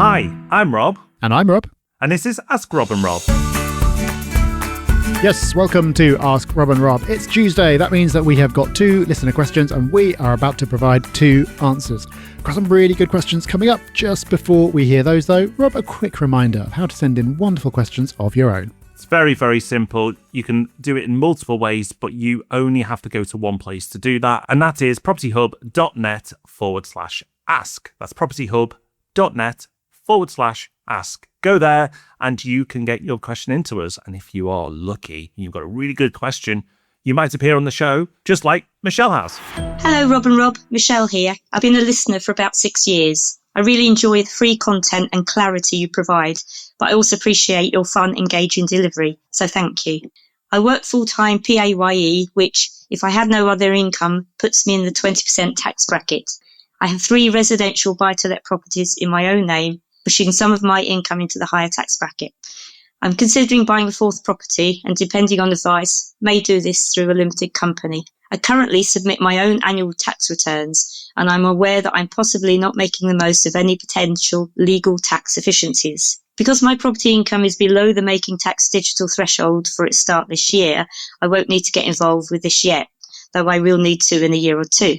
Hi, I'm Rob. And I'm Rob. And this is Ask Rob and Rob. Yes, welcome to Ask Rob and Rob. It's Tuesday. That means that we have got 2 listener questions and we are about to provide 2 answers. Got some really good questions coming up. Just before we hear those though, Rob, a quick reminder of how to send in wonderful questions of your own. It's very, very simple. You can do it in multiple ways, but you only have to go to one place to do that. And that is propertyhub.net/ask. That's propertyhub.net/ask. Go there and you can get your question into us. And if you are lucky, you've got a really good question, you might appear on the show, just like Michelle has. Hello, Rob and Rob. Michelle here. I've been a listener for about 6 years. I really enjoy the free content and clarity you provide, but I also appreciate your fun, engaging delivery. So thank you. I work full-time PAYE, which, if I had no other income, puts me in the 20% tax bracket. I have 3 residential buy-to-let properties in my own name, pushing some of my income into the higher tax bracket. I'm considering buying a 4th property and, depending on advice, may do this through a limited company. I currently submit my own annual tax returns, and I'm aware that I'm possibly not making the most of any potential legal tax efficiencies. Because my property income is below the making tax digital threshold for its start this year, I won't need to get involved with this yet, though I will need to in a year or 2.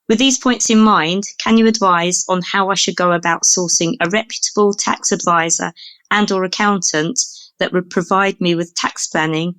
With these points in mind, can you advise on how I should go about sourcing a reputable tax advisor and/or accountant that would provide me with tax planning?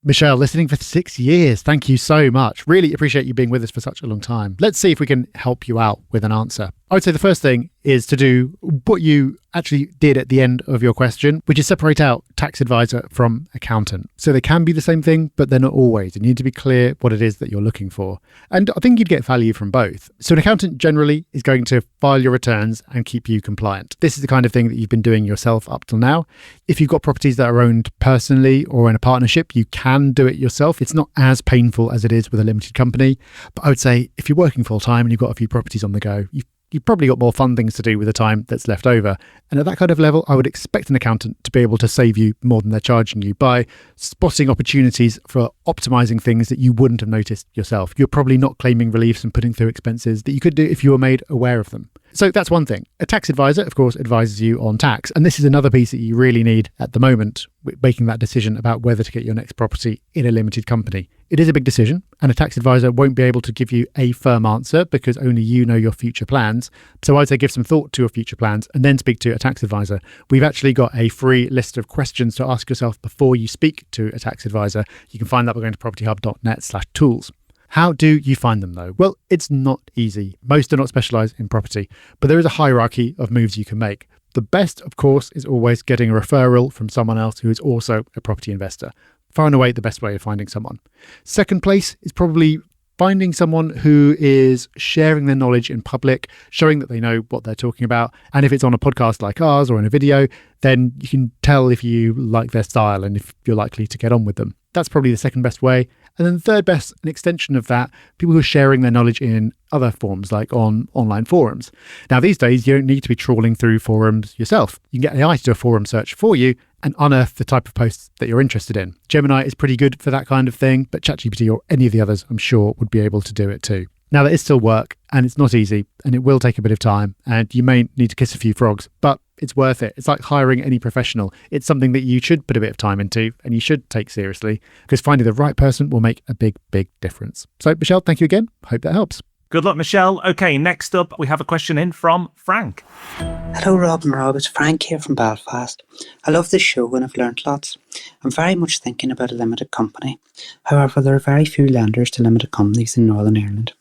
Michelle, listening for 6 years. Thank you so much. Really appreciate you being with us for such a long time. Let's see if we can help you out with an answer. I would say the first thing is to do what you actually did at the end of your question, which is separate out tax advisor from accountant. So they can be the same thing, but they're not always. You need to be clear what it is that you're looking for. And I think you'd get value from both. So an accountant generally is going to file your returns and keep you compliant. This is the kind of thing that you've been doing yourself up till now. If you've got properties that are owned personally or in a partnership, you can do it yourself. It's not as painful as it is with a limited company. But I would say if you're working full time and you've got a few properties on the go, you've probably got more fun things to do with the time that's left over. And at that kind of level, I would expect an accountant to be able to save you more than they're charging you by spotting opportunities for optimizing things that you wouldn't have noticed yourself. You're probably not claiming reliefs and putting through expenses that you could do if you were made aware of them. So that's one thing. A tax advisor, of course, advises you on tax. And this is another piece that you really need at the moment, making that decision about whether to get your next property in a limited company. It is a big decision, and a tax advisor won't be able to give you a firm answer because only you know your future plans. So I'd say give some thought to your future plans and then speak to a tax advisor. We've actually got a free list of questions to ask yourself before you speak to a tax advisor. You can find that by going to propertyhub.net/tools. How do you find them though? Well, it's not easy. Most are not specialised in property, but there is a hierarchy of moves you can make. The best, of course, is always getting a referral from someone else who is also a property investor. Far and away the best way of finding someone. Second place is probably finding someone who is sharing their knowledge in public, showing that they know what they're talking about. And if it's on a podcast like ours or in a video, then you can tell if you like their style and if you're likely to get on with them. That's probably the second best way. And then the third best, an extension of that, people who are sharing their knowledge in other forms, like on online forums. Now, these days, you don't need to be trawling through forums yourself. You can get AI to do a forum search for you and unearth the type of posts that you're interested in. Gemini is pretty good for that kind of thing, but ChatGPT or any of the others, I'm sure, would be able to do it too. Now, there is still work, and it's not easy, and it will take a bit of time, and you may need to kiss a few frogs, but it's worth it. It's like hiring any professional. It's something that you should put a bit of time into, and you should take seriously, because finding the right person will make a big, big difference. So, Michelle, thank you again. Hope that helps. Good luck, Michelle. Okay, next up, we have a question in from Frank. Hello, Rob and Rob. It's Frank here from Belfast. I love this show and I've learnt lots. I'm very much thinking about a limited company. However, there are very few lenders to limited companies in Northern Ireland.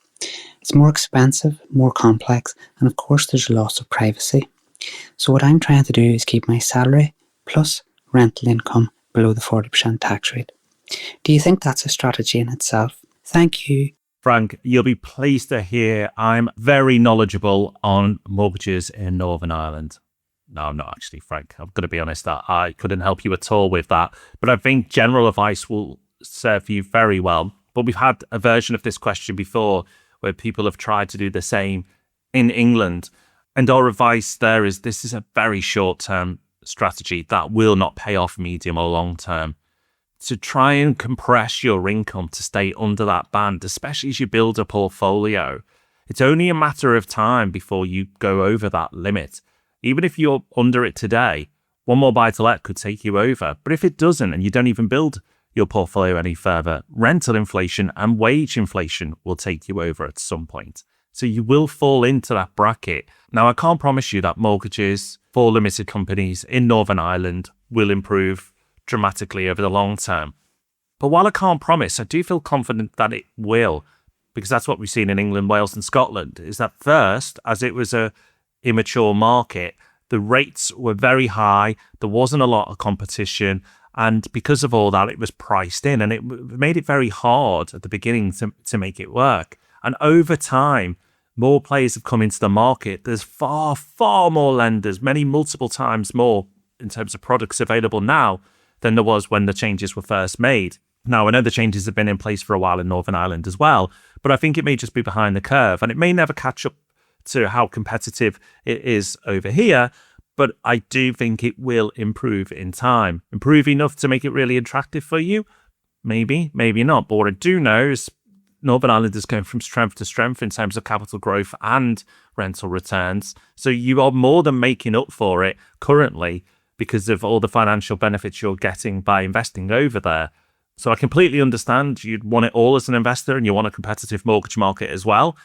It's more expensive, more complex, and of course there's a loss of privacy. So what I'm trying to do is keep my salary plus rental income below the 40% tax rate. Do you think that's a strategy in itself? Thank you. Frank, you'll be pleased to hear I'm very knowledgeable on mortgages in Northern Ireland. No, I'm not actually, Frank. I'm going to be honest that I couldn't help you at all with that. But I think general advice will serve you very well. But we've had a version of this question before where people have tried to do the same in England. And our advice there is this is a very short-term strategy that will not pay off medium or long term. To try and compress your income to stay under that band, especially as you build a portfolio, it's only a matter of time before you go over that limit. Even if you're under it today, one more buy-to-let could take you over. But if it doesn't, and you don't even build your portfolio any further, rental inflation and wage inflation will take you over at some point. So you will fall into that bracket. Now, I can't promise you that mortgages for limited companies in Northern Ireland will improve dramatically over the long term. But while I can't promise, I do feel confident that it will, because that's what we've seen in England, Wales and Scotland, is that first, as it was a immature market, the rates were very high, there wasn't a lot of competition, and because of all that, it was priced in, and it made it very hard at the beginning to make it work. And over time, more players have come into the market. There's far, far more lenders, many multiple times more in terms of products available now than there was when the changes were first made. Now, I know the changes have been in place for a while in Northern Ireland as well, but I think it may just be behind the curve, and it may never catch up to how competitive it is over here, but I do think it will improve in time. Improve enough to make it really attractive for you? Maybe, maybe not. But what I do know is Northern Ireland is going from strength to strength in terms of capital growth and rental returns. So you are more than making up for it currently because of all the financial benefits you're getting by investing over there. So I completely understand you'd want it all as an investor and you want a competitive mortgage market as well.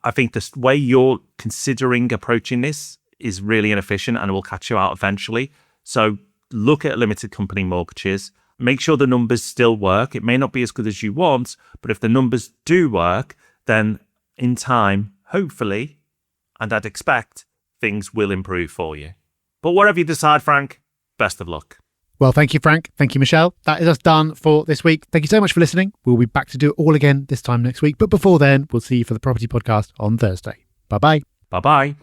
I think the way you're considering approaching this is really inefficient and will catch you out eventually. So look at limited company mortgages. Make sure the numbers still work. It may not be as good as you want, but if the numbers do work, then in time, hopefully, and I'd expect, things will improve for you. But whatever you decide, Frank, best of luck. Well, thank you, Frank. Thank you, Michelle. That is us done for this week. Thank you so much for listening. We'll be back to do it all again this time next week. But before then, we'll see you for the Property Podcast on Thursday. Bye-bye. Bye-bye.